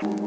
Dami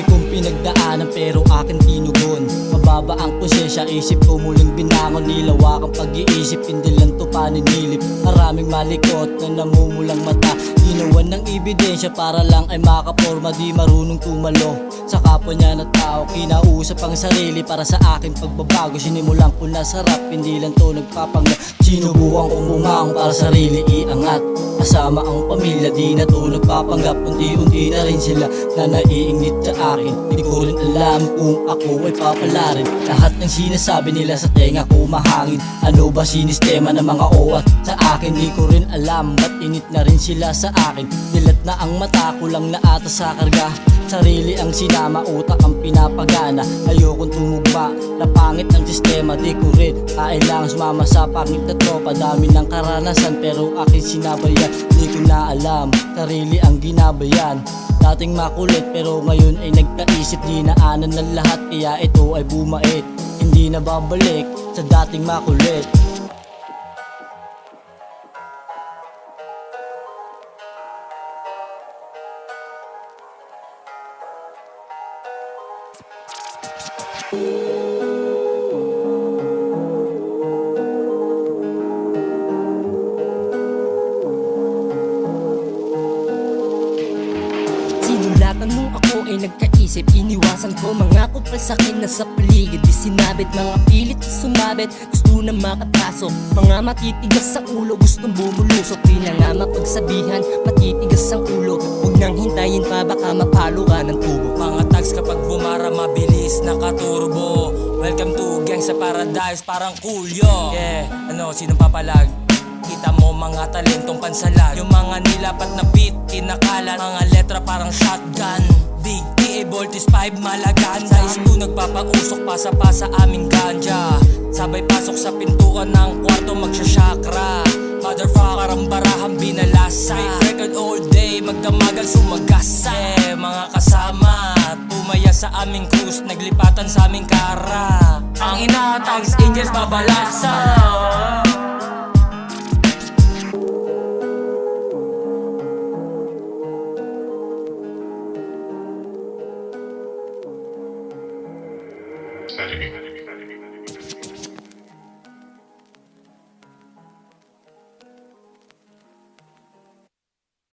kong pinagdaanan pero akin tinugon. Mababa ang konsensya, isip ko muling binangon. Nilawak ang pag-iisip, hindi lang to paninilip. Maraming malikot na namumulang mata, ginawan ng ebidensya para lang ay makaporma. Di marunong tumalo sa kapwa niya na tao, kinausap ang sarili para sa akin pagbabago. Sinimulan ko na sarap, hindi lang to nagpapanggap. Sinubukan kong bumangon para sarili iangat. Kasama ang pamilya, di na to nagpapanggap. Unti-unti na rin sila na naiinggit sa akin. Hindi ko rin alam kung ako ay papalarin. Lahat ng sinasabi nila sa tenga ko mahangin. Ano ba sinistema ng mga OWAT sa akin? Di ko rin alam, ba't init na rin sila sa akin. Dilat na ang mata ko lang na ata sa karga. Sarili ang sinama, utak ang pinapagana. Ayokong tumugma, na pangit ang sistema. Di ko rin kailangan sumama sa pangit na tropa. Dami ng karanasan pero akin sinabayan. Di ko na alam, sarili ang ginabayan. Dating makulit pero ngayon ay nagkaisip. Dinaanan ng lahat kaya ito ay bumait. Hindi na babalik sa dating makulit. Sinulatan nung ako ay nagkaisip, iniwasan ko mga kupalsakin na sa paligid. Di sinabit, mga pilit na sumabit, gusto na makapasok. Mga matitigas sa ulo, gustong bumulusok. Di na nga mapagsabihan, matitigas ang ulo. Huwag nang hintayin pa, baka mapalo ka ng tubo. Mga tags kapag bumara mabilis nakaturbo. Welcome to Gang sa Paradise, parang Coolyo. Yeah, sinong papalag? Kita mo mga talentong pansalag. Yung mga nilapat na beat, tinakalan. Mga letra parang shotgun. Big PA, Voltis 5, Malagan. Sa ispo nagpapausok, pasa-pasa aming ganja. Sabay pasok sa pintuan ng kwarto, magsya-chakra. Motherfucker ang barahang binalasa. Record all day, magdamagan sumagasa. Yeah, mga kasama, tumaya sa aming cruise, naglipatan sa aming kara. Ang ina, tags, angels, babalasa. Saturday.